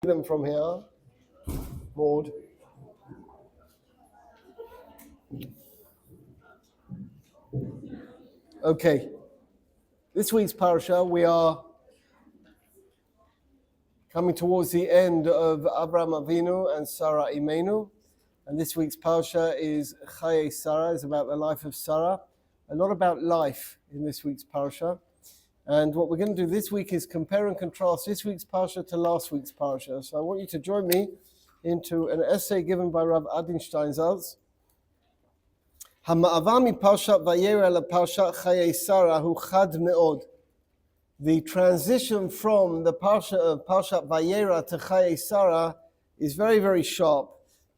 them from here, Maud. Okay, this week's parasha, we are coming towards the end of Avraham Avinu and Sarah Imenu, and this week's parasha is Chayei Sarah, is about the life of Sarah. A lot about life in this week's parasha, and what we're going to do this week is compare and contrast this week's parasha to last week's parasha. So I want you to join me into an essay given by Rav Adinstein Zalz. המעבר מפרשת וירא לפרשת חיי שרה הוא חד מאוד. The transition from the parsha of Parshat Vayera to Chayei Sarah is very, very sharp.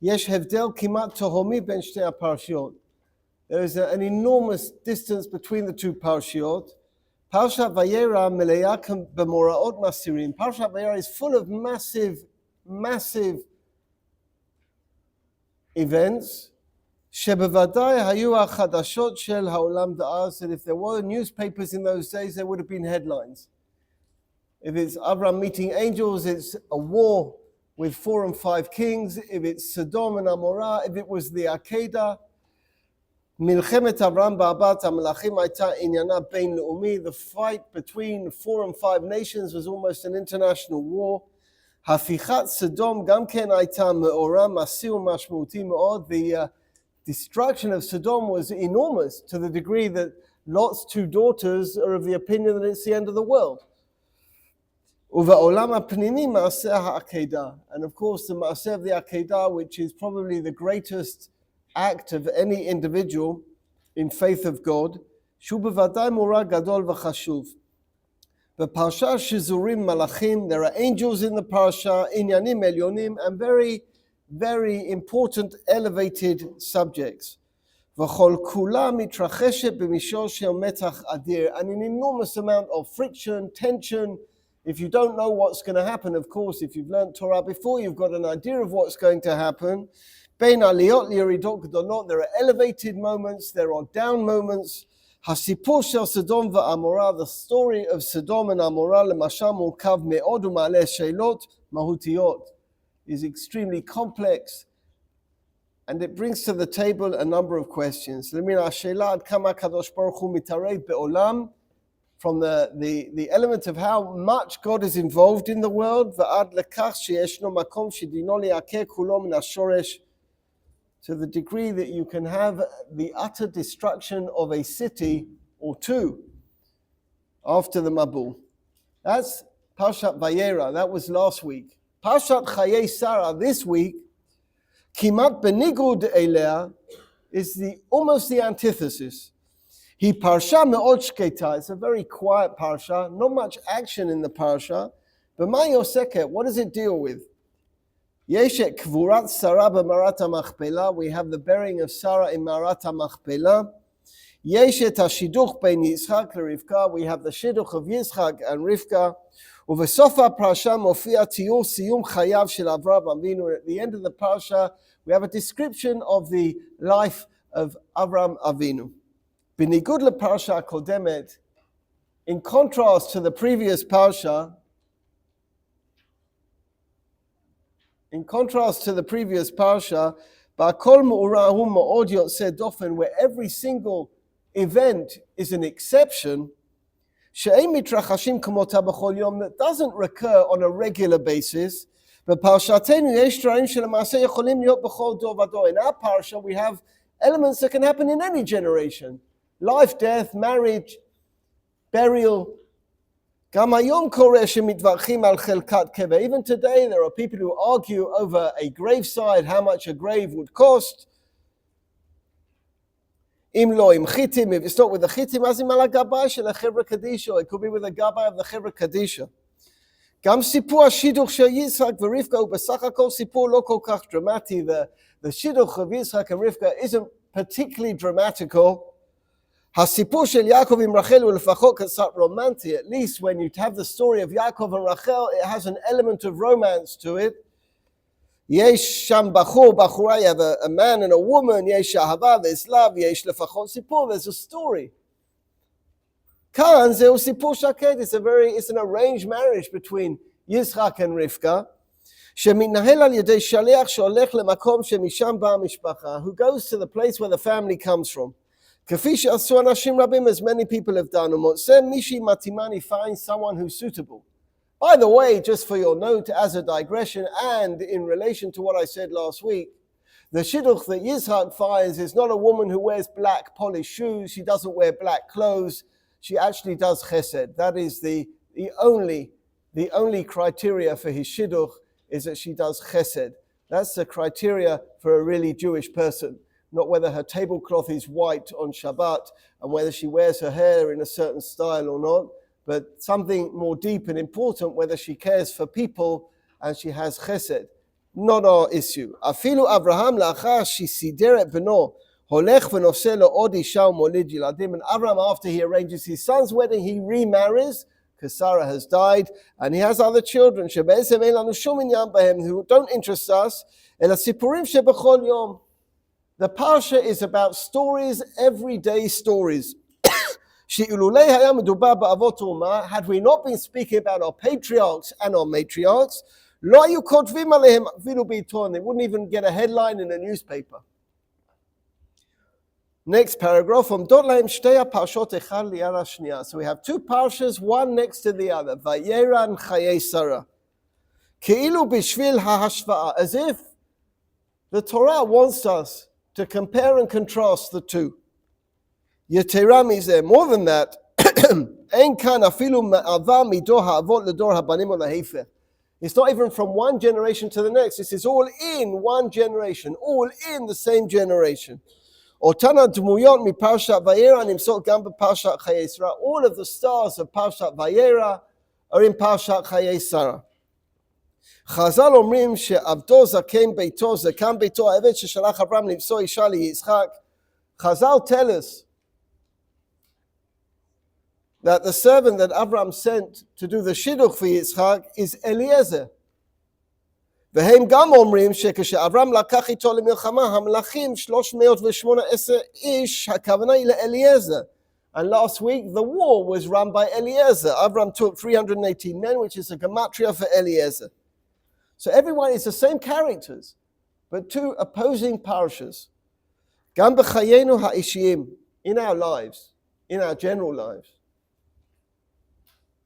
יש הבדל כמעט תהומי בין שתי הפרשיות. There is an enormous distance between the two parshiyot. Parshat Vayera מלאה במאורעות מסתירים. Parshat Vayera is full of massive events. שבוודאי היו החדשות של העולם דאז, that if there were newspapers in those days, there would have been headlines. If it's Abraham meeting angels, it's a war with 4 and 5 kings. If it's Sodom and Amorah, if it was the Akedah, מלחמת אברהם בארבעת המלכים הייתה עניינה בינלאומי. The fight between 4 and 5 nations was almost an international war. הפיכת סדום גם כן הייתה מאורע, מעשי ומשמעותי מאוד. The destruction of Sodom was enormous, to the degree that Lot's 2 daughters are of the opinion that it's the end of the world. ובעולם הפנימי מעשה העקדה. And of course the מעשה of the Akedah, which is probably the greatest act of any individual in faith of God, שהוא בוודאי מאורע גדול וחשוב. בפרשה שזורים מלאכים, there are angels in the parasha, עניינים עליונים, and very important elevated subjects. וכל כולה מתרחשת במישור של מתח אדיר, and an enormous amount of friction, tension. If you don't know what's going to happen, of course, if you've learned Torah before, you've got an idea of what's going to happen. בין עליות לירידות גדולות, there are elevated moments, there are down moments. הסיפור של סדום ועמורה, the story of Sodom and Amorah, למשל מורכב מאוד ומעלה שאלות מהותיות, is extremely complex, and it brings to the table a number of questions. השאלה עד כמה הקדוש ברוך הוא מתערב בעולם, from the element of how much God is involved in the world, ועד לכך שישנו מקום שדינו לעקר כולו מן השורש, to the degree that you can have the utter destruction of a city or 2 after the Mabul. That's Parshat Vayera, that was last week. Parshat Chayei Sarah this week, כמעט בניגוד אליה, is almost the antithesis. היא פרשה מאוד שקטה, it's a very quiet parsha, not much action in the parsha. במה היא עוסקת? What does it deal with? יש את קבורת שרה במערת המכפלה, we have the burying of Sarah in מערת המכפלה. יש את השידוך בין יצחק לרבקה, we have the שידוך of Yitzchak and Rivka. ובסוף הפרשה מופיע תיאור סיום חייו של אברהם אבינו. At the end of the parsha, we have a description of the life of Avraham Avinu. בניגוד לפרשה הקודמת, in contrast to the previous parsha, בכל מאורע הוא מאוד יוצא דופן, where every single event is an exception, שאין מתרחשים כמותה בכל יום, that doesn't recur on a regular basis. בפרשתנו יש דברים שלמעשה יכולים להיות בכל דור ודור. In our parsha we have elements that can happen in any generation. Life, death, marriage, burial. גם היום קורה שמתווכחים על חלקת קבר. Even today there are people who argue over a graveside, how much a grave would cost. אם לא עם חיתים, if it's not with the חיתים, אז עם על הגבאי של החברה קדישה, it could be with the גבאי of the חברה קדישה. גם סיפור השידוך של יצחק ורבקה הוא בסך הכל סיפור לא כל כך דרמטי. The שידוך of Yitzchak and Rivka isn't particularly dramatical. הסיפור של יעקב עם רחל הוא לפחות קצת רומנטי. At least when you have the story of Yaakov and Rachel, it has an element of romance to it. יש שם בחור, בחורה, you have a man and a woman, יש אהבה, there's love, יש לפחות סיפור, there's a story. כאן זהו סיפור שקט, it's an arranged marriage between Yitzchak and Rivka. שמתנהל על ידי שליח שהולך למקום שמשם באה המשפחה, who goes to the place where the family comes from. כפי שעשו אנשים רבים, as many people have done, ומוצא מישהי מתאימה, he finds someone who's suitable. By the way, just for your note, as a digression, and in relation to what I said last week, the shidduch that Yitzhak finds is not a woman who wears black polished shoes, she doesn't wear black clothes, she actually does chesed. That is the only criteria for his shidduch, is that she does chesed. That's the criteria for a really Jewish person, not whether her tablecloth is white on Shabbat and whether she wears her hair in a certain style or not, but something more deep and important, whether she cares for people and she has chesed. Not our issue. אפילו אברהם לאחר שסידר את בנו, הולך ונושא לו עוד אישה ומוליד ילדים, and Abraham, after he arranges his son's wedding, he remarries, because Sarah has died, and he has other children, שבעצם אין לנו שום עניין בהם, who don't interest us, אלא סיפורים שבכל יום. The Parsha is about stories, everyday stories. שאילולי היה מדובר באבות אומה, had we not been speaking about our patriarchs and our matriarchs, לא היו כותבים עליהם אפילו בעיתון, they wouldn't even get a headline in a newspaper. Next paragraph, עומדות להם שתי הפרשות אחד ליד השנייה. So we have two parshas, one next to the other. וירא and חיי שרה. כאילו בשביל ההשוואה, as if the Torah wants us to compare and contrast the two. יתרה מזה, more than that, אין כאן אפילו מעבר מדור האבות לדור הבנים או להפך. It's not even from one generation to the next. This is all in one generation, all in the same generation. אותן הדמויות מפרשת וירא נמצאות גם בפרשת חיי שרה. All of the stars of פרשת וירא are in פרשת חיי שרה. חז"ל אומרים שעבדו זקן ביתו, זקן ביתו, העבד ששלח אברהם למצוא אישה ליצחק. חז"ל tell us that the servant that Abraham sent to do the shidduch for Yitzchak is Eliezer. והם גם אומרים שכשאברהם לקח איתו למלחמה, המלכים 318 איש, הכוונה היא לאליעזר. And last week the war was run by Eliezer. Abraham took 318 men, which is a gematria for Eliezer. So everyone is the same characters, but two opposing parashas. גם בחיינו האישיים, in our lives, in our general lives.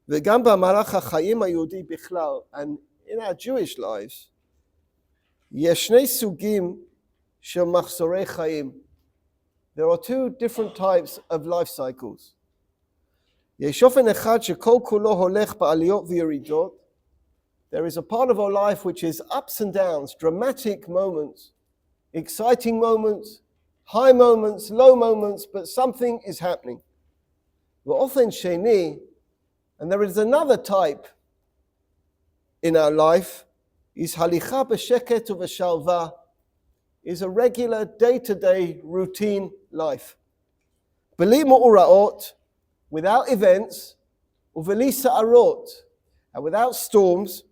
וגם במהלך החיים היהודי בכלל, and in our Jewish lives, יש שני סוגים של מחזורי חיים. There are two different types of life cycles. יש אופן אחד שכל כולו הולך בעליות וירידות. There is a part of our life which is ups and downs, dramatic moments, exciting moments, high moments, low moments, but something is happening. ואופן שני, and there is another type in our life, is הליכה בשקט ובשלווה, is a regular day-to-day routine life. בלי מאורעות, without events, ובלי סערות, and without storms.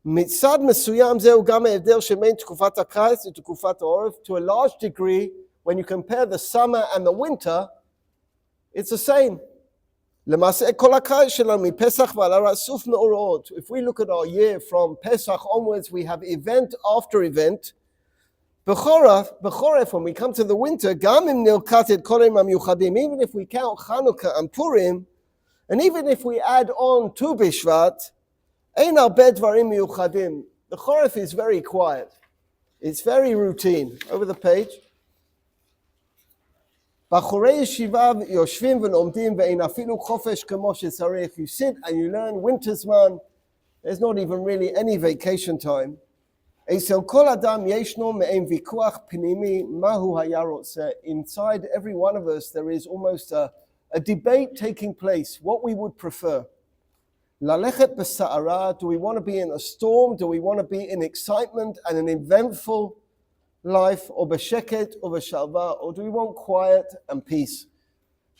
מצד מסוים זהו גם ההבדל שבין תקופת הקיץ ותקופת העורף. To a large degree, when you compare the summer and the winter, it's the same. למעשה כל הקיץ שלנו מפסח ועד רצוף מאורעות. If we look at our year from Pesach onwards, we have event after event. בחורף, when we come to the winter, גם אם נלקט את כל הימים המיוחדים, even if we count Chanukah and Purim, and even if we add on Tu B'Shvat, אין הרבה דברים מיוחדים. The חורף is very quiet. It's very routine. Over the page. בחורי ישיבה יושבים ולומדים ואין אפילו חופש כמו שצריך. You sit and you learn winter זמן. There's not even really any vacation time. אצל כל אדם ישנו מעין ויכוח פנימי מה הוא היה רוצה. Inside every one of us there is almost a debate taking place, what we would prefer. ללכת בסערה, do we want to be in a storm? Do we want to be in excitement and an eventful life? או בשקט או בשלווה? Or do we want quiet and peace?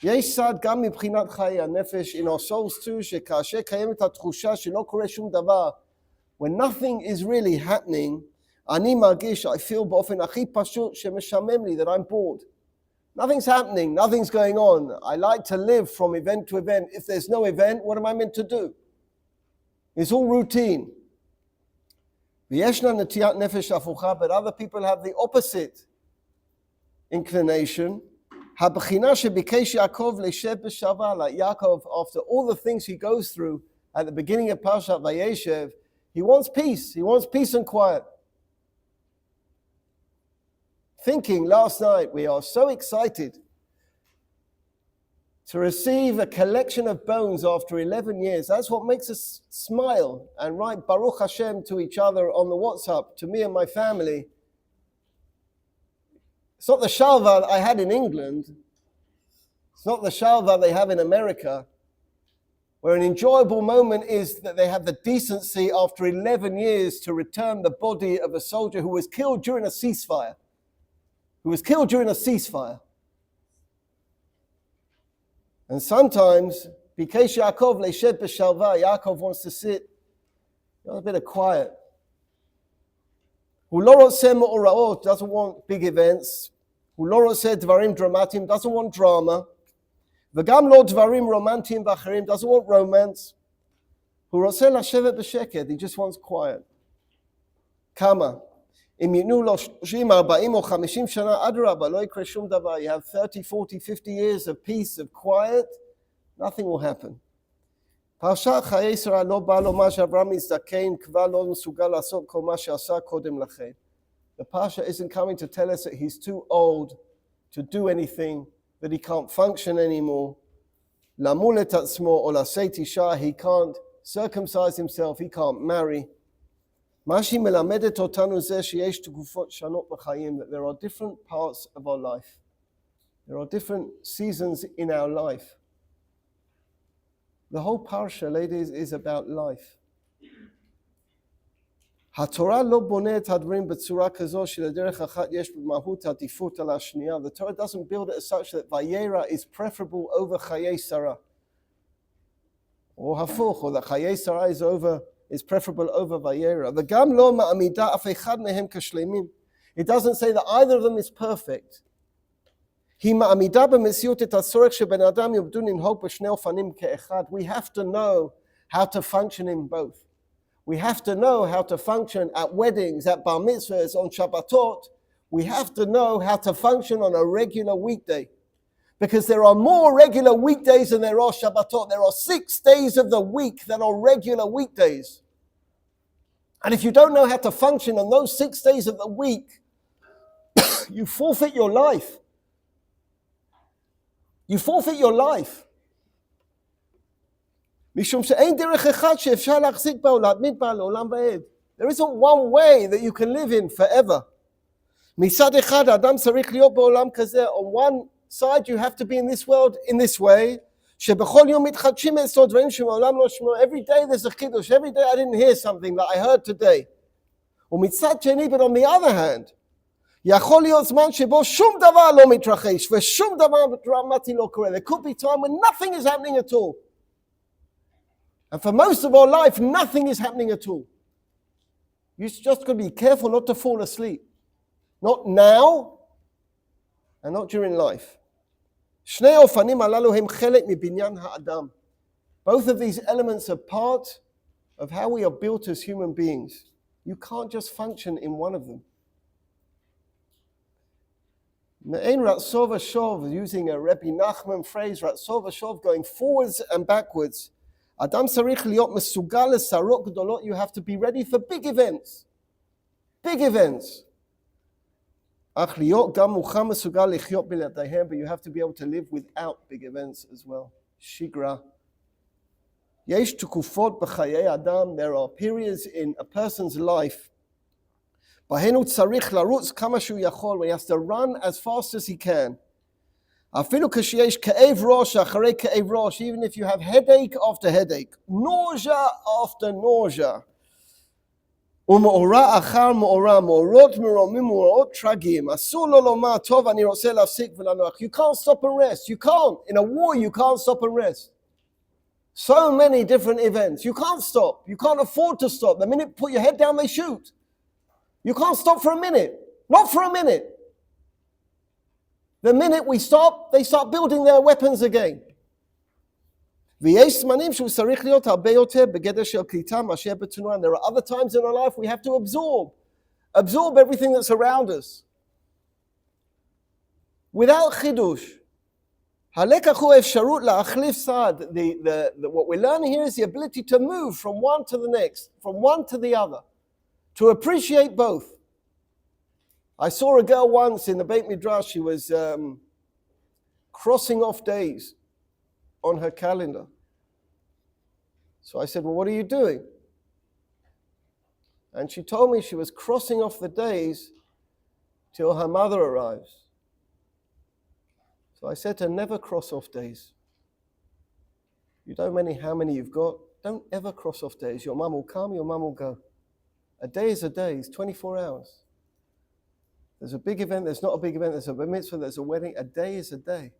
יש צד גם מבחינת חיי הנפש, in our souls too, שכאשר קיימת התחושה שלא קורה שום דבר, when nothing is really happening, אני מרגיש, I feel באופן הכי פשוט שמשעמם לי, that I'm bored. Nothing's happening, nothing's going on. I like to live from event to event. If there's no event, what am I meant to do? It's all routine. וישנה נטיית נפש הפוכה, but other people have the opposite inclination. הבחינה שביקש יעקב לשב בשלווה, like Yaakov, after all the things he goes through at the beginning of Parshat Vayeshev, he wants peace. He wants peace and quiet. Thinking last night, we are so excited to receive a collection of bones after 11 years. That's what makes us smile and write Baruch Hashem to each other on the WhatsApp, to me and my family. It's not the shalva I had in England. It's not the shalva they have in America, where an enjoyable moment is that they have the decency after 11 years to return the body of a soldier who was killed during a ceasefire. And sometimes, Bikesh Yaakov leished b'shalva, Yaakov wants to sit, a bit of quiet. Hu lo rotzeh me'oraot, doesn't want big events. Hu lo rotzeh dvarim dramatim, doesn't want drama. V'gam lo dvarim romantim v'acherim, doesn't want romance. Hu rotzeh lashevet b'sheket, he just wants quiet. Kama. Im yitnu lo 30, 40 or 50 shana adrabah, lo yikre shum davar. You have 30, 40, 50 years of peace, of quiet, nothing will happen. Parshat Chayei Sarah lo ba lomar שאברהם מזדקן כבר לא מסוגל לעשות כל מה שעשה קודם לכן. The Parsha isn't coming to tell us that he's too old to do anything, that he can't function anymore. למול את עצמו או לשאת אישה, he can't circumcise himself, he can't marry. מה שהיא מלמדת אותנו זה שיש תקופות שונות בחיים, that there are different parts of our life. There are different seasons in our life. The whole parsha, ladies, is about life. התורה לא בונה את הדברים בצורה כזו שלדרך אחת יש במהות עדיפות על השנייה. The Torah doesn't build it as such that Vayera is preferable over Chayei Sarah. Or הפוך, or that Chayei Sarah is preferable over Vayera. וגם לא מעמידה אף אחד מהם כשלמים. It doesn't say that either of them is perfect. היא מעמידה במציאות את הצורך שבן אדם יעבדו לנהוג בשני אופנים כאחד. We have to know how to function in both. We have to know how to function at weddings, at bar mitzvahs, on Shabbatot. We have to know how to function on a regular weekday. Because there are more regular weekdays than there are Shabbatot. There are 6 days of the week that are regular weekdays. And if you don't know how to function on those 6 days of the week, you forfeit your life. You forfeit your life. משום שאין דרך אחד שאפשר להחזיק בה או להתמיד בה לעולם ועד. There isn't one way that you can live in forever. מצד אחד, האדם צריך להיות בעולם כזה. On one side, you have to be in this world in this way, שבכל יום מתחדשים אצלו דברים שמעולם לא שמעו. Every day there's a חידוש. Every day I didn't hear something that I heard today. ומצד שני, but on the other hand, יכול להיות זמן שבו שום דבר לא מתרחש ושום דבר דרמטי לא קורה. There could be time when nothing is happening at all. And for most of our life, nothing is happening at all. You just got to be careful not to fall asleep. Not now, and not during life. שני האופנים הללו הם חלק מבניין האדם. Both of these elements are part of how we are built as human beings. You can't just function in one of them. Me'ein ratzov v'shov, using a Rebbe Nachman phrase, ratzov v'shov, going forwards and backwards. Adam צריך להיות מסוגל לסערות גדולות. You have to be ready for big events. Big events. אך להיות גם מוכן מסוגל לחיות בלעדיהם, but you have to be able to live without big events as well. שגרה. יש תקופות בחיי אדם, there are periods in a person's life, בהן הוא צריך לרוץ כמה שהוא יכול, he has to run as fast as he can. אפילו כשיש כאב ראש אחרי כאב ראש, even if you have headache after headache, nausea after nausea, ומאורע אחר מאורע, מאורות מרומים, מאורעות טרגיים, אסור לו לומר, טוב, אני רוצה להפסיק ולנוח. You can't stop and rest. You can't. In a war, you can't stop and rest. So many different events. You can't stop. You can't afford to stop. The minute you put your head down, they shoot. You can't stop for a minute. Not for a minute. The minute we stop, they start building their weapons again. ויש זמנים שהוא צריך להיות הרבה יותר בגדר של קליטה מאשר בתנועה. There are other times in our life we have to absorb everything that's around us. Without חידוש. הלקח הוא אפשרות להחליף צד. What we're learning here is the ability to move from one to the next, from one to the other, to appreciate both. I saw a girl once in the Beit Midrash. She was crossing off days on her calendar. So I said, well, what are you doing? And she told me she was crossing off the days till her mother arrives. So I said to her, never cross off days. You don't know how many you've got. Don't ever cross off days. Your mum will come, your mum will go. A day is a day. It's 24 hours. There's a big event, there's not a big event, there's a bar mitzvah, there's a wedding. A day is a day.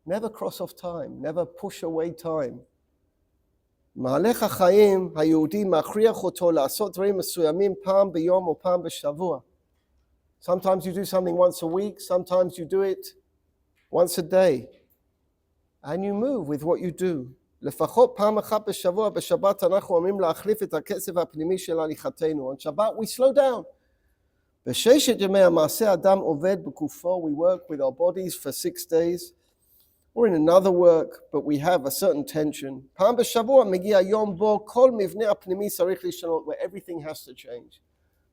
Never cross off time. Never push away time. מהלך החיים היהודי מכריח אותו לעשות דברים מסוימים פעם ביום או פעם בשבוע. Sometimes you do something once a week, sometimes you do it once a day. And you move with what you do. לפחות פעם אחת בשבוע, בשבת אנחנו אומרים להחליף את הקצב הפנימי של הליכתנו. On Shabbat we slow down. בששת ימי המעשה אדם עובד בגופו. We work with our bodies for 6 days. Or in another work, but we have a certain tension. פעם בשבוע מגיע יום בו כל מבנה הפנימי צריך לשנות, where everything has to change.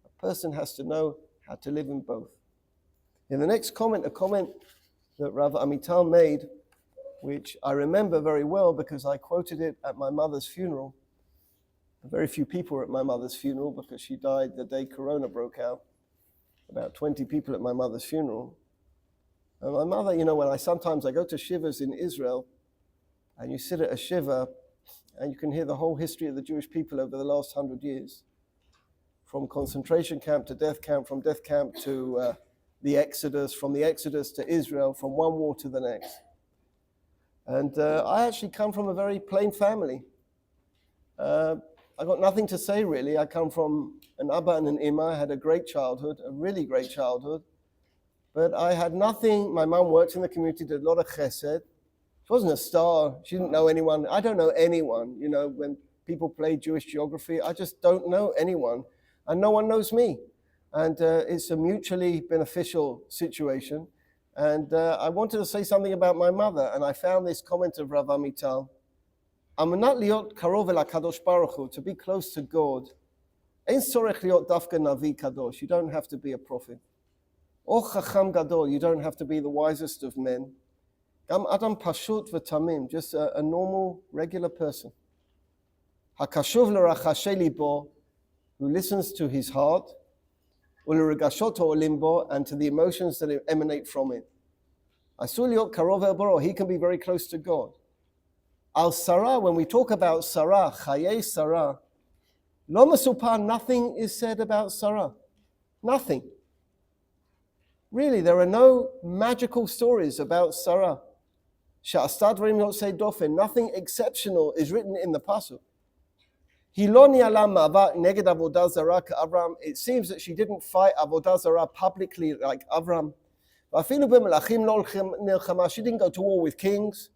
A person has to know how to live in both. In the next comment, a comment that Rav Amital made, which I remember very well because I quoted it at my mother's funeral. Very few people were at my mother's funeral because she died the day Corona broke out. About 20 people at my mother's funeral. And my mother, when I go to shivas in Israel, and you sit at a shiva, and you can hear the whole history of the Jewish people over the last 100 years. From concentration camp to death camp, from death camp to the Exodus, from the Exodus to Israel, from one war to the next. And I actually come from a very plain family. I got nothing to say really. I come from an Abba and an Imma. I had a great childhood, a really great childhood. But I had nothing. My mum worked in the community, did a lot of chesed. She wasn't a star. She didn't know anyone. I don't know anyone. When people play Jewish geography, I just don't know anyone. And no one knows me. And it's a mutually beneficial situation. And I wanted to say something about my mother. And I found this comment of Rav Amital. Amanat liot karov el HaKadosh Baruch Hu, to be close to God. Ein sorech liot dafka navi kadosh. You don't have to be a prophet. Or chacham gadol, you don't have to be the wisest of men. Gam adam pashut v'tamim, just a normal, regular person. Hakashuv l'rachashe libo, who listens to his heart, u'lerigashot ha'olim bo, and to the emotions that emanate from it. Asul liot karov el baro, he can be very close to God. Al Sarah, when we talk about Sarah, Chayei Sarah, lo mesupar, nothing is said about Sarah. Nothing. Really, there are no magical stories about Sarah. She'asta dvarim yotzei dofen. Nothing exceptional is written in the pasuk. Hi lo ni'ala ma'avat neged avodah zarah ka'Avram. It seems that she didn't fight avodah zarah publicly like Avram. V'afilu b'melachim lo nilchama. She didn't go to war with kings.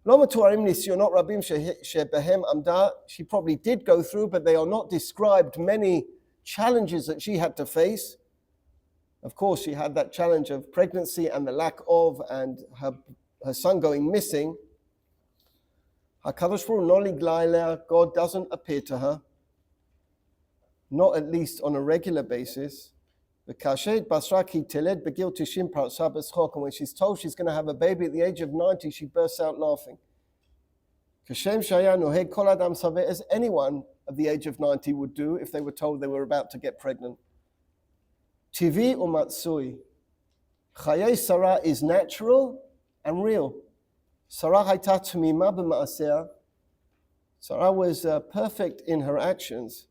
Lo metuarim nisyonot rabim shebehem amda. She probably did go through, but they are not described many challenges that she had to face. Of course, she had that challenge of pregnancy and the lack of, and her son going missing. HaKadosh Baruch Hu no nigla elea, God doesn't appear to her, not at least on a regular basis. And when she's told she's going to have a baby at the age of 90, she bursts out laughing. As anyone at the age of 90 would do if they were told they were about to get pregnant. Tivi umatsui. Chayei Sarah is natural and real. Sarah hayta tmima b'ma'aseh. Sarah was perfect in her actions.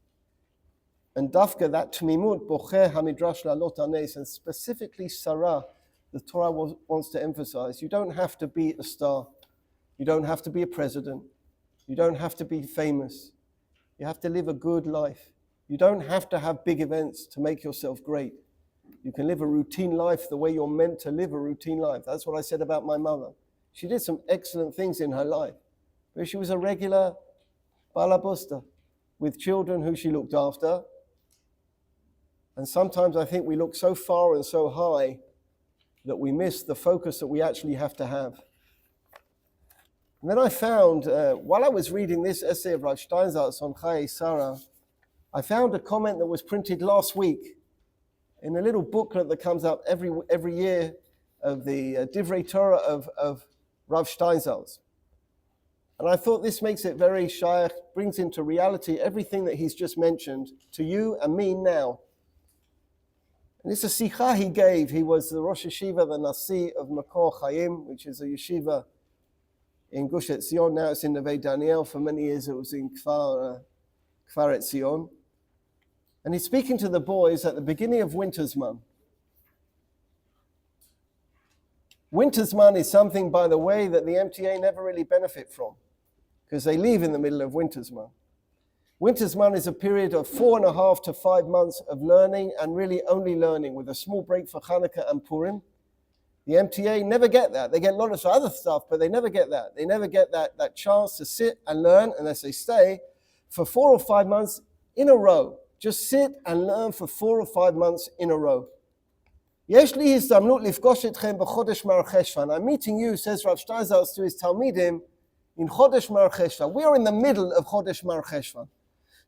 And dafka, that tmimut bocher hamidrash la'alot hanes, and specifically Sarah, the Torah wants to emphasize. You don't have to be a star. You don't have to be a president. You don't have to be famous. You have to live a good life. You don't have to have big events to make yourself great. You can live a routine life the way you're meant to live a routine life. That's what I said about my mother. She did some excellent things in her life. but she was a regular balabusta with children who she looked after. And sometimes I think we look so far and so high that we miss the focus that we actually have to have. And then I found, while I was reading this essay of Rav Steinsaltz on Chayei Sarah, I found a comment that was printed last week in a little booklet that comes out every year of the Divrei Torah of Rav Steinsaltz. And I thought this makes it very shaykh, brings into reality everything that he's just mentioned to you and me now. And it's a sikha he gave. He was the Rosh Yeshiva, the Nasi of Makor Chaim, which is a yeshiva in Gush Etzion. Now it's in Neve Daniel. For many years it was in Kfar Etzion. And he's speaking to the boys at the beginning of Wintersman. Wintersman is something, by the way, that the MTA never really benefit from, because they leave in the middle of Wintersman. Wintersman is a period of 4.5 to 5 months of learning, and really only learning, with a small break for Hanukkah and Purim. The MTA never get that. They get a lot of other stuff, but they never get that. They never get that chance to sit and learn unless they stay for 4 or 5 months in a row. Just sit and learn for 4 or 5 months in a row. יש לי הזדמנות לפגוש אתכם בחודש מר חשוון. I'm meeting you, says Rav Steinsaltz to his Talmidim, in חודש מר חשוון. We are in the middle of חודש מר חשוון.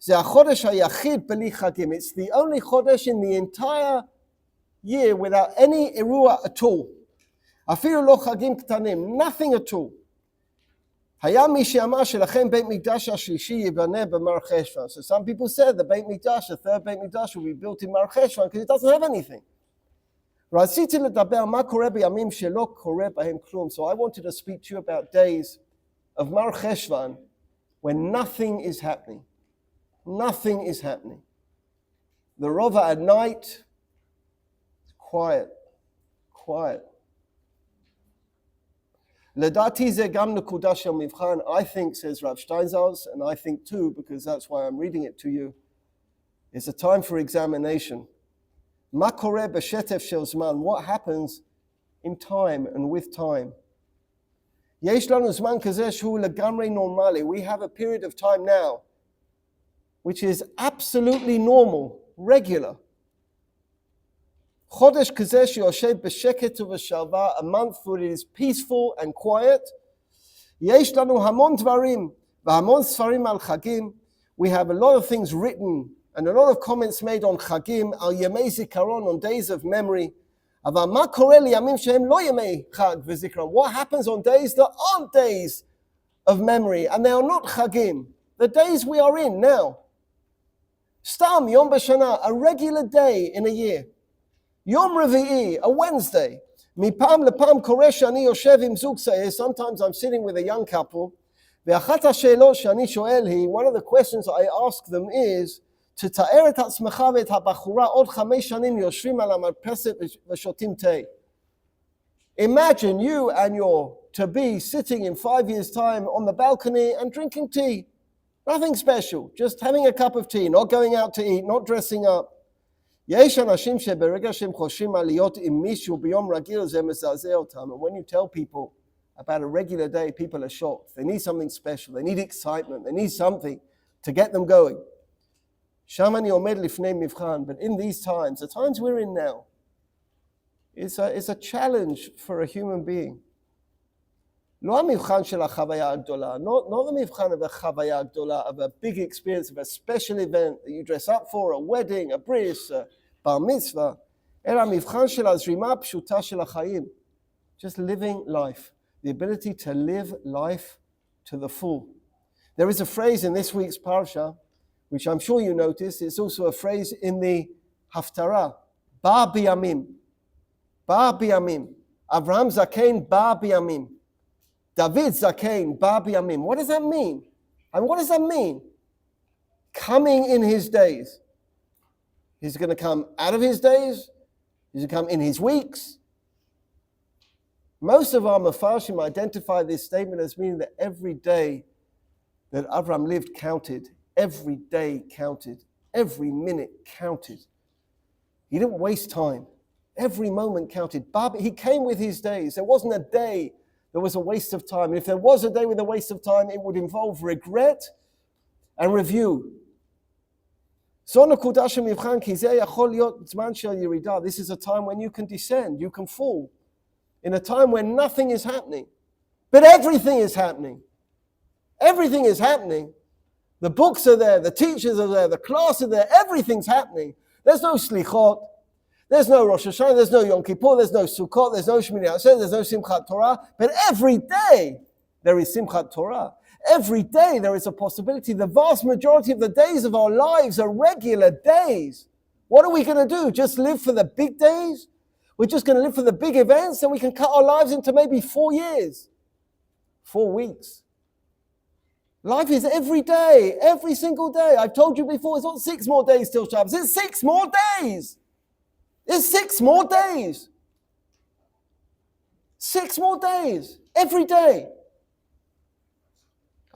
זה החודש היחיד בלי חגים. It's the only chodesh in the entire year without any אירוע at all. אפילו לא חגים קטנים, nothing at all. היה מי שאמר שלכן בית מקדש השלישי ייבנה במר חשוון. So some people said the beit mikdash, the third beit mikdash, will be built in Mar Cheshvan because it doesn't have anything. רציתי לדבר מה קורה בימים שלא קורה בהם כלום. So I wanted to speak to you about days of Mar Cheshvan when nothing is happening. Nothing is happening. The Rova at night, quiet, quiet. לדעתי זה גם נקודה של מבחן. I think, says Rav Steinsaltz, and I think too, because that's why I'm reading it to you, it's a time for examination. מה קורה בשטף של זמן? What happens in time and with time? יש לנו זמן כזה שהוא לגמרי נורמלי. We have a period of time now which is absolutely normal, regular. חודש כזה שיושב בשקט ובשלווה, a month where it is peaceful and quiet. יש לנו המון דברים והמון ספרים על חגים. We have a lot of things written and a lot of comments made on חגים, על ימי זיכרון, on days of memory. אבל מה קורה לימים שהם לא ימי חג וזיכרון? What happens on days that aren't days of memory and they are not חגים? The days we are in now. סתם יום בשנה, a regular day in a year. יום רביעי, a Wednesday. מפעם לפעם קורה שאני יושב עם זוג צעיר, sometimes I'm sitting with a young couple, ואחת השאלות שאני שואל היא, one of the questions I ask them is, תתאר את עצמך ואת הבחורה עוד 5 שנים יושבים על המרפסת ושותים תה. Imagine you and your to-be sitting in 5 years' time on the balcony and drinking tea. Nothing special, just having a cup of tea, not going out to eat, not dressing up. יש אנשים שברגע שהם חושבים על להיות עם מישהו ביום רגיל זה מזעזע אותם. And when you tell people about a regular day, people are shocked. They need something special, they need excitement, they need something to get them going. שם אני עומד לפני מבחן, but in these times, the times we're in now, it's a challenge for a human being. לא המבחן של החוויה הגדולה, not the מבחן of a חוויה הגדולה, of a big experience, of a special event that you dress up for, a wedding, a bris, a bar mitzvah, אלא המבחן של הזרימה הפשוטה של החיים. Just living life, the ability to live life to the full. There is a phrase in this week's Parsha, which I'm sure you noticed, it's also a phrase in the Haftarah, Ba biyamim. Ba biyamim. Avraham Zaken Ba biyamim. David Zaken Ba biyamim. What does that mean? And what does that mean? Coming in his days. He's going to come out of his days. He's going to come in his weeks. Most of our Mefarshim identify this statement as meaning that every day that Avraham lived counted. Every day counted. Every minute counted. He didn't waste time. Every moment counted. He came with his days. There wasn't a day there was a waste of time. And if there was a day with a waste of time, it would involve regret and review. This is a time when you can descend, you can fall. In a time when nothing is happening. But everything is happening. Everything is happening. The books are there, the teachers are there, the class are there, everything's happening. There's no slichot, there's no Rosh Hashanah, there's no Yom Kippur, there's no Sukkot, there's no Shmini Atzeret, there's no Simchat Torah. But every day there is Simchat Torah. Every day there is a possibility. The vast majority of the days of our lives are regular days. What are we going to do? Just live for the big days? We're just going to live for the big events, and we can cut our lives into maybe 4 years, 4 weeks. Life is every day, every single day. I've told you before, it's not 6 more days till Shabbos. It's 6 more days. It's 6 more days. 6 more days, every day.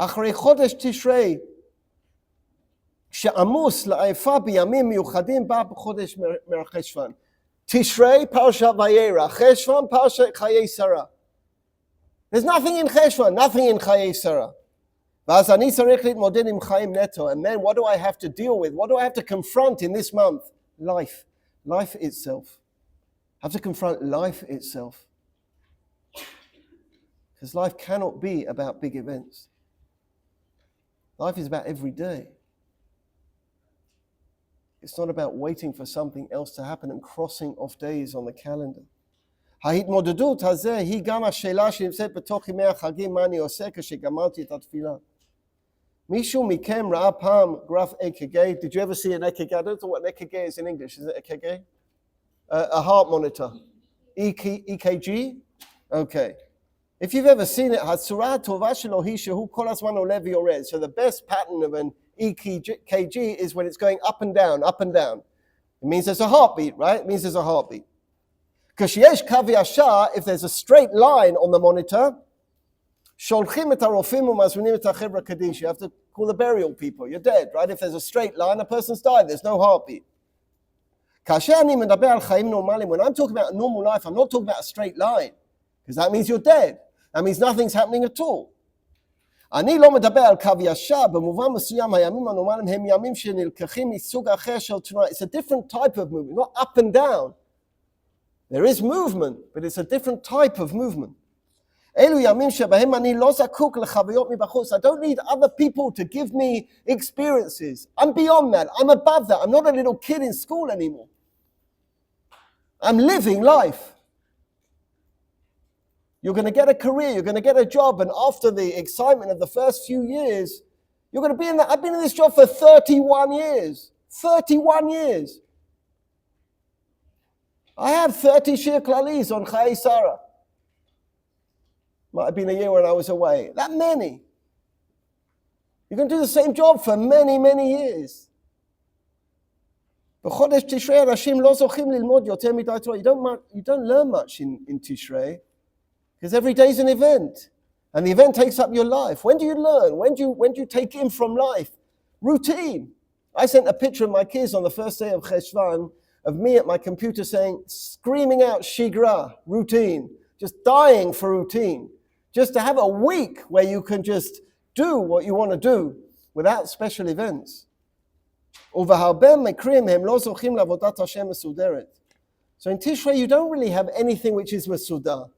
אחרי חודש תשרי, שעמוס לעייפה בימים מיוחדים, בא בחודש מרחשוון. תשרי, פרשת וירא. חשוון, פרשת חיי שרה. There's nothing in Cheshvan, nothing in Chayei Sarah. ואז אני צריך להתמודד עם חיים נטו. And then what do I have to deal with? What do I have to confront in this month? Life. Life itself. I have to confront life itself. Because life cannot be about big events. Life is about every day. It's not about waiting for something else to happen and crossing off days on the calendar. ההתמודדות הזה היא גם השאלה שנמצאת בתוך ימי החגים, מה אני עושה כשגמרתי את התפילה. מישהו מכם ראה פעם graph EKG? Did you ever see an EKG? I don't know what an EKG is in English. Is it EKG? A heart monitor. EKG? Okay. If you've ever seen it, הצורה הטובה שלו היא שהוא כל הזמן עולה ויורד. So the best pattern of an EKG is when it's going up and down, up and down. It means there's a heartbeat, right? It means there's a heartbeat. כשיש קו ישר, if there's a straight line on the monitor, שולחים את הרופאים ומזמינים את החברה קדיש. You have to call the burial people. You're dead, right? If there's a straight line, a person's died. There's no heartbeat. כאשר אני מדבר על חיים נורמליים, when I'm talking about a normal life, I'm not talking about a straight line, because that means you're dead. That means nothing's happening at all. אני לא מדבר על קו ישר, במובן מסוים הימים הנורמליים הם ימים שנלקחים מסוג אחר של תנועה. It's a different type of movement, not up and down. There is movement, but it's a different type of movement. אלו ימים שבהם אני לא זקוק לחוויות מבחוץ. I don't need other people to give me experiences. I'm beyond that. I'm above that. I'm not a little kid in school anymore. I'm living life. You're going to get a career, you're going to get a job, and after the excitement of the first few years, you're going to be in that. I've been in this job for 31 years. 31 years. I have 30 Shiur Klalis on Chayei Sarah. Might have been a year when I was away. That many. You're going to do the same job for many, many years. בחודש תשרי אנשים לא זוכים ללמוד יותר מדי תורה. You don't learn much in Tishrei. Because every day is an event. And the event takes up your life. When do you learn? When do you take in from life? Routine. I sent a picture of my kids on the first day of Cheshvan of me at my computer screaming out shigra, routine. Just dying for routine. Just to have a week where you can just do what you want to do without special events. ובהרבה מקרים הם לא זוכים לעבודת השם מסודרת. So in Tishrei you don't really have anything which is מסודר.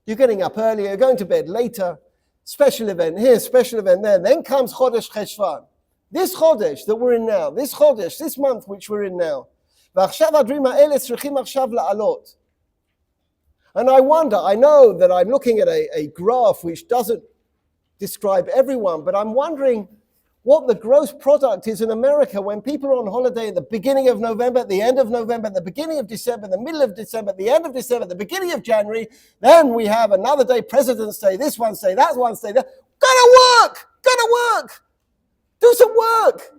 You're getting up earlier, you're going to bed later, special event here, special event there. Then comes Chodesh Cheshvan. This Chodesh that we're in now, this Chodesh, this month which we're in now. ועכשיו הדברים האלה צריכים עכשיו לעלות. And I wonder, I know that I'm looking at a graph which doesn't describe everyone, but I'm wondering what the gross product is in America when people are on holiday at the beginning of November, at the end of November, at the beginning of December, the middle of December, at the end of December, the beginning of January. Then we have another day, President's Day, this one's day, that one's day. Gotta work! Do some work!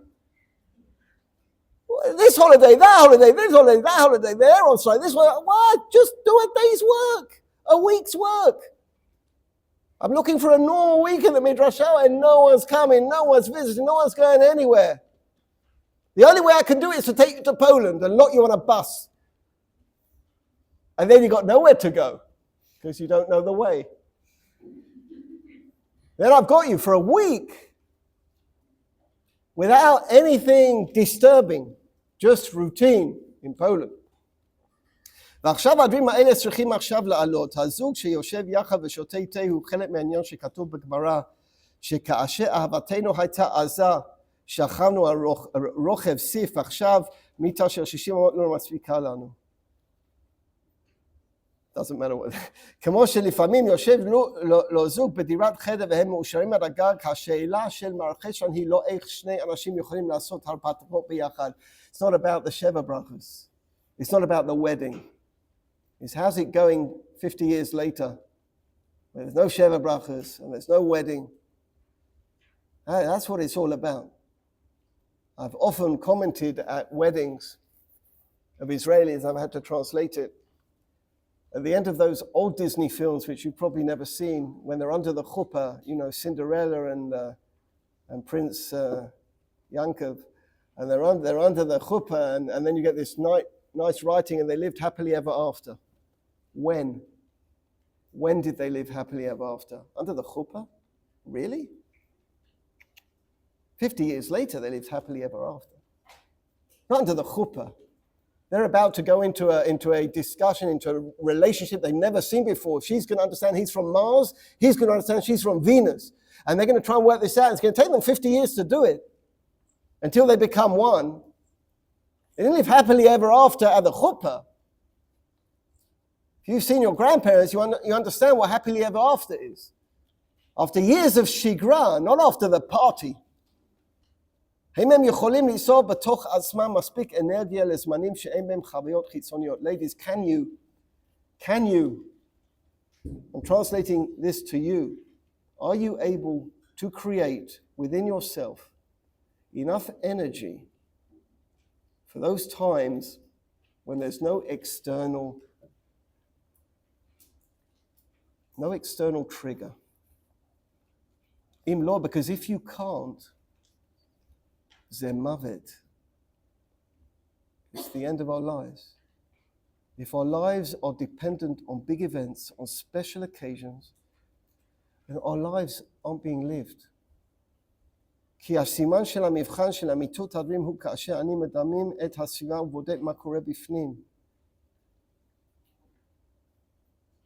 This holiday, that holiday, this holiday, that holiday, they're on site, this one. What? Just do a day's work, a week's work. I'm looking for a normal week in the Midrashah and no one's coming, no one's visiting, no one's going anywhere. The only way I can do it is to take you to Poland and lock you on a bus. And then you got nowhere to go because you don't know the way. Then I've got you for a week without anything disturbing, just routine in Poland. ועכשיו הדברים האלה צריכים עכשיו לעלות. הזוג שיושב יחד ושותה תה הוא חלק מהעניין שכתוב בגמרא, שכאשר אהבתנו הייתה עזה, שכבנו על רוכב סיף, עכשיו מיטה של 60 אמות לא מספיקה לנו. doesn't matter what. כמו שלפעמים יושב לו זוג בדירת חדר והם מאושרים על הגג, השאלה של מערכי שם היא לא איך שני אנשים יכולים לעשות הרפתקאות ביחד. It's not about the Sheva brachas. It's not about the wedding. It's how's it going 50 years later? There's no Sheva brachas and there's no wedding. That's what it's all about. I've often commented at weddings of Israelis, I've had to translate it. At the end of those old Disney films, which you've probably never seen, when they're under the chuppah, you know, Cinderella and Prince Yankov, and they're under the chuppah, and then you get this nice writing, and they lived happily ever after. When? When did they live happily ever after? Under the chuppah? Really? 50 years later, they lived happily ever after. Not under the chuppah. They're about to go into a discussion, into a relationship they've never seen before. She's going to understand he's from Mars. He's going to understand she's from Venus. And they're going to try and work this out. It's going to take them 50 years to do it until they become one. They didn't live happily ever after at the chuppah. If you've seen your grandparents, you understand what happily ever after is. After years of shigra, not after the party. האם הם יכולים ליצור בתוך עצמם מספיק אנרגיה לזמנים שאין בהם חוויות חיצוניות? Ladies, can you, I'm translating this to you, are you able to create within yourself enough energy for those times when there's no external trigger? Im lo, because if you can't, זה מוות. It's the end of our lives. If our lives are dependent on big events, on special occasions, then our lives aren't being lived. כי הסימן של המבחן של אמיתות הדברים הוא כאשר אני מדמים את הסביבה ובודק מה קורה בפנים.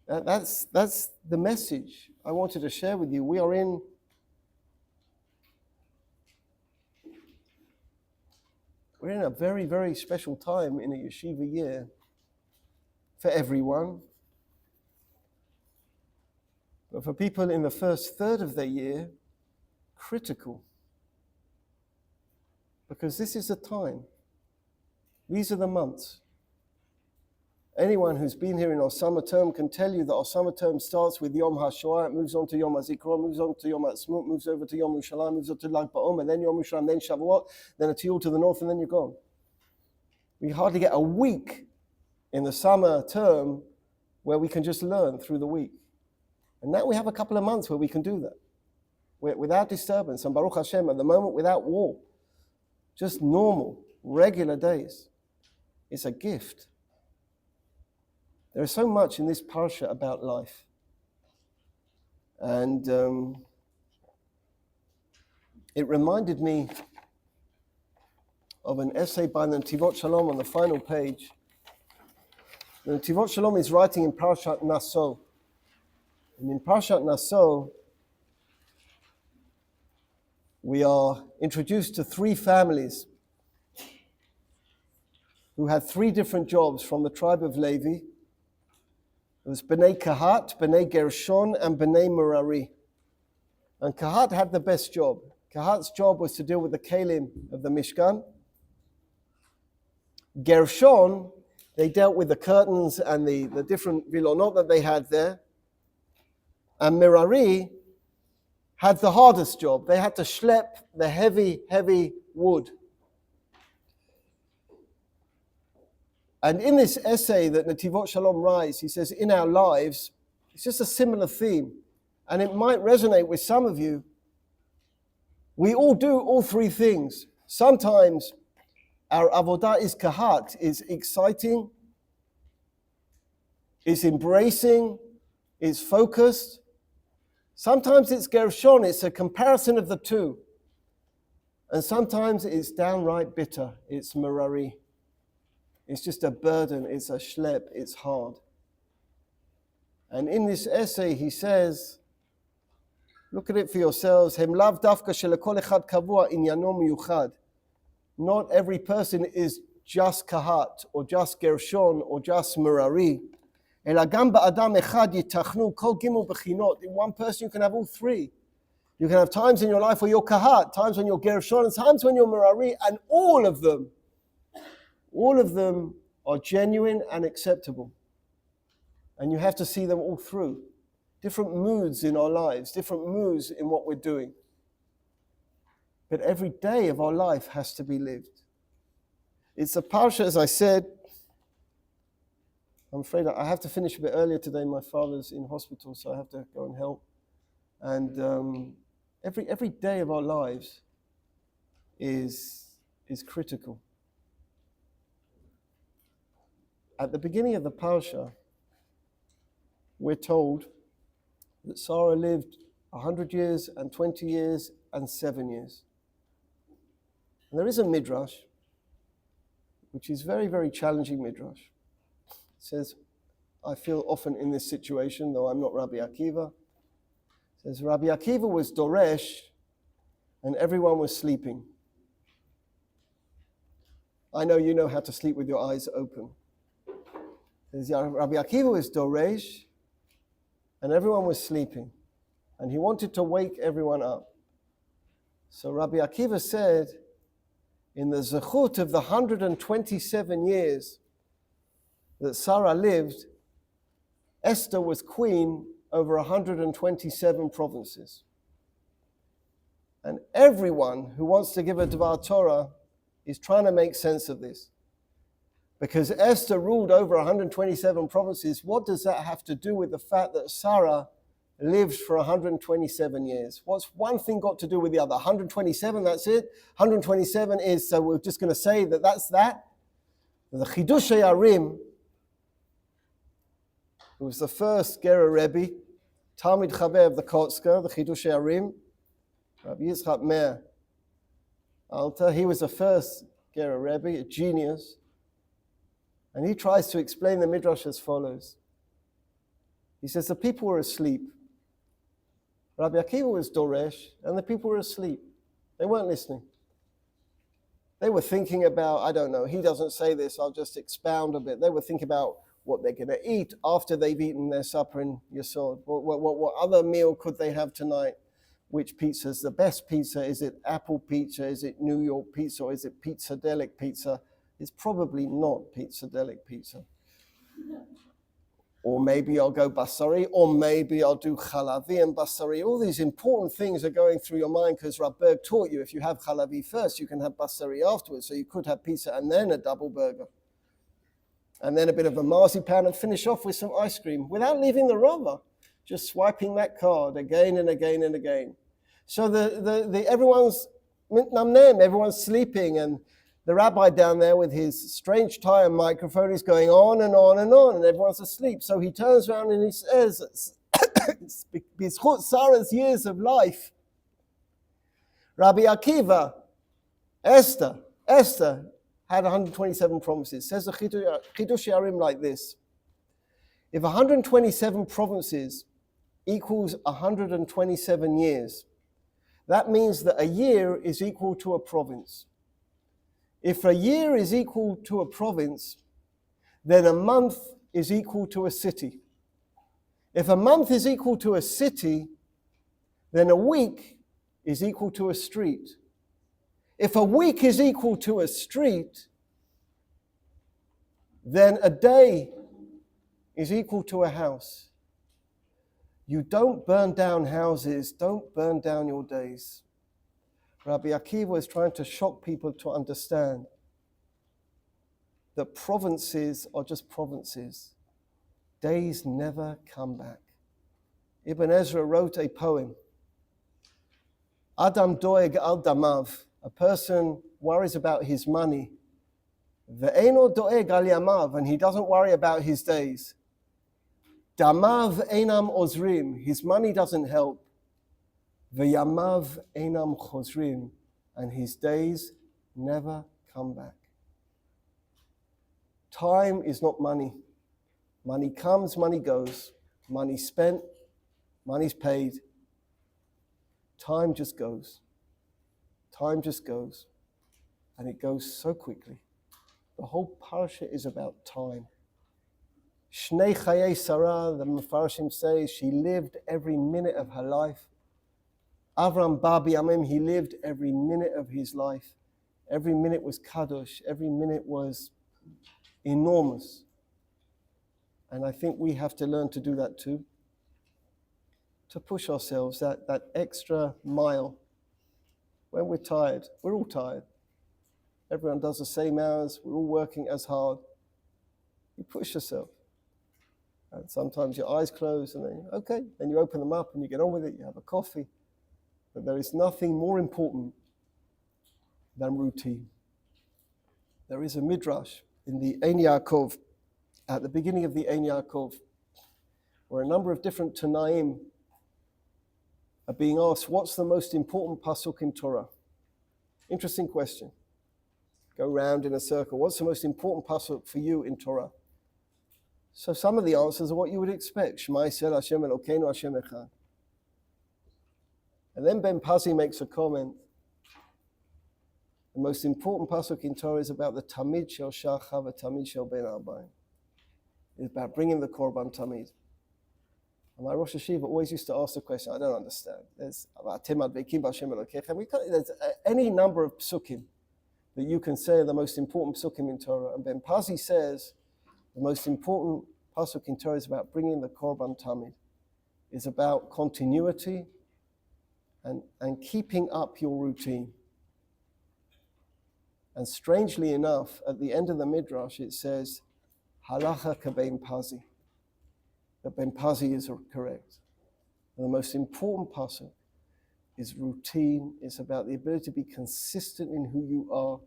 That's the message I wanted to share with you. We're in a very, very special time in a yeshiva year for everyone. But for people in the first third of the year, critical. Because this is the time. These are the months. Anyone who's been here in our summer term can tell you that our summer term starts with Yom HaShoah, it moves on to Yom HaZikaron, moves on to Yom HaTzmaut, moves over to Yom Yerushalayim, moves on to Lag BaOmer, then Yom Yerushalayim, then Shavuot, then a Tiyul to the north, and then you're gone. We hardly get a week in the summer term where we can just learn through the week. And now we have a couple of months where we can do that without disturbance, and Baruch Hashem, at the moment without war. Just normal, regular days. It's a gift. There is so much in this Parshat about life. And it reminded me of an essay by the Netivot Shalom on the final page. The Netivot Shalom is writing in Parshat Naso. And in Parshat Naso, we are introduced to three families who had three different jobs from the tribe of Levi. It was Bnei Kahat, Bnei Gershon, and Bnei Merari. And Kahat had the best job. Kahat's job was to deal with the kelim of the Mishkan. Gershon, they dealt with the curtains and the different vilonot that they had there. And Merari had the hardest job. They had to schlep the heavy, heavy wood. And in this essay that Netivot Shalom writes, he says, in our lives, it's just a similar theme. And it might resonate with some of you. We all do all three things. Sometimes our avodah is kahat, is exciting, is embracing, is focused. Sometimes it's Gershon, it's a comparison of the two. And sometimes it's downright bitter, it's Merari. It's just a burden, it's a shlep, it's hard. And in this essay he says, look at it for yourselves, Hem lav dafka shelekol echad kavua inyano miyuchad. Not every person is just Kahat, or just Gershon, or just Merari. אלא גם באדם אחד יתכנו כל גימל בחינות. In one person you can have all three. You can have times in your life where you're Kahat, times when you're Gershon, and times when you're Merari, and all of them are genuine and acceptable. And you have to see them all through. Different moods in our lives, different moods in what we're doing. But every day of our life has to be lived. It's a parsha, as I said. I'm afraid I have to finish a bit earlier today. My father's in hospital, so I have to go and help. And every day of our lives is critical. At the beginning of the parsha, we're told that Sarah lived 100 years and 20 years and 7 years. And there is a midrash, which is very, very challenging midrash. It says, I feel often in this situation, though I'm not Rabbi Akiva. It says, Rabbi Akiva was Doresh, and everyone was sleeping. I know you know how to sleep with your eyes open. It says, Rabbi Akiva was Doresh, and everyone was sleeping. And he wanted to wake everyone up. So Rabbi Akiva said, in the zechut of the 127 years that Sarah lived, Esther was queen over 127 provinces. And everyone who wants to give a Dvar Torah is trying to make sense of this. Because Esther ruled over 127 provinces, what does that have to do with the fact that Sarah lived for 127 years? What's one thing got to do with the other? 127, that's it. 127 is, so we're just going to say that that's that. The Chayei Arim, who was the first Gera Rebbe, Talmid Chaver of the Kotzker, the Chayei Arim, Rabbi Yitzchak Meir Alter, he was the first Gera Rebbe, a genius. And he tries to explain the Midrash as follows. He says the people were asleep. Rabbi Akiva was Doresh, and the people were asleep. They weren't listening. They were thinking about, I don't know, he doesn't say this, I'll just expound a bit. They were thinking about what they're going to eat after they've eaten their supper in Yesod. What other meal could they have tonight? Which pizza is the best pizza? Is it apple pizza? Is it New York pizza? Or is it Pizzadelic pizza? It's probably not Pizzadelic pizza. Or maybe I'll go basari, or maybe I'll do chalavi and basari. All these important things are going through your mind because Rabberg taught you if you have chalavi first, you can have basari afterwards. So you could have pizza and then a double burger. And then a bit of a marzipan and finish off with some ice cream without leaving the rava. Just swiping that card again and again and again. So everyone's mitnamnem, everyone's sleeping, and the rabbi down there with his strange tie and microphone is going on and on and on, and everyone's asleep. So he turns around and he says, B'zchut Sarah's years of life, Rabbi Akiva, Esther had 127 promises. Says the Chayei Arim like this. If 127 provinces equals 127 years, that means that a year is equal to a province. If a year is equal to a province, then a month is equal to a city. If a month is equal to a city, then a week is equal to a street. If a week is equal to a street, then a day is equal to a house. You don't burn down houses, don't burn down your days. Rabbi Akiva is trying to shock people to understand that provinces are just provinces. Days never come back. Ibn Ezra wrote a poem. Adam doeg al damav. A person worries about his money. Ve'eno doeg al yamav. And he doesn't worry about his days. Damav einam ozrim. His money doesn't help. V'yamav einam chozrin, and his days never come back. Time is not money. Money comes, money goes. Money spent, money's paid. Time just goes. Time just goes. And it goes so quickly. The whole Parshat is about time. Shnei Chayei Sarah, the Mefarshim say, she lived every minute of her life. Avram Babi Amim, he lived every minute of his life. Every minute was kadosh. Every minute was enormous. And I think we have to learn to do that too. To push ourselves that extra mile. When we're tired, we're all tired. Everyone does the same hours. We're all working as hard. You push yourself. And sometimes your eyes close and then, okay, then you open them up and you get on with it. You have a coffee. But there is nothing more important than routine. There is a midrash in the Ein Yaakov, at the beginning of the Ein Yaakov, where a number of different Tanaim are being asked, what's the most important pasuk in Torah? Interesting question. Go round in a circle. What's the most important pasuk for you in Torah? So some of the answers are what you would expect. Shema Yisrael Hashem Elokeinu Hashem Echad. And then Ben Pazi makes a comment. The most important pasuk in Torah is about the Tamid Shel Shacha v'Tamid Shel Ben Arbaim. It's about bringing the Korban Tamid. And my Rosh Hashiva always used to ask the question, I don't understand. There's any number of psukim that you can say are the most important psukim in Torah. And Ben Pazi says the most important pasuk in Torah is about bringing the Korban Tamid. It's about continuity and keeping up your routine. And strangely enough, at the end of the Midrash, it says, Halacha kabein Pazi. That Ben Pazi is correct. And the most important pasuk is routine. It's about the ability to be consistent in who you are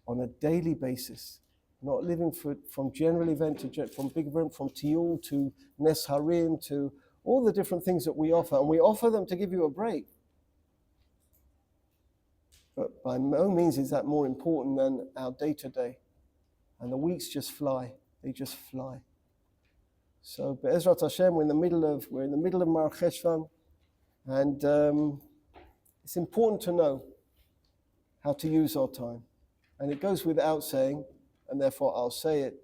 on a daily basis. Not living from general event to from big event, from Tiyul to Nes Harim to all the different things that we offer. And we offer them to give you a break. But by no means is that more important than our day-to-day. And the weeks just fly. They just fly. So Be'ezrat Hashem, we're in the middle of Mar Cheshvan, and it's important to know how to use our time. And it goes without saying, and therefore I'll say it,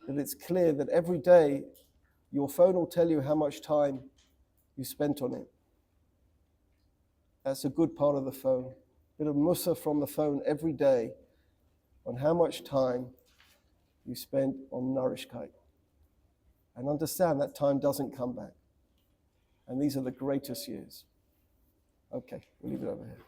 that it's clear that every day your phone will tell you how much time you spent on it. That's a good part of the phone. A bit of mussar from the phone every day on how much time you spent on nourishkeit. And understand that time doesn't come back. And these are the greatest years. Okay, we'll leave it over here.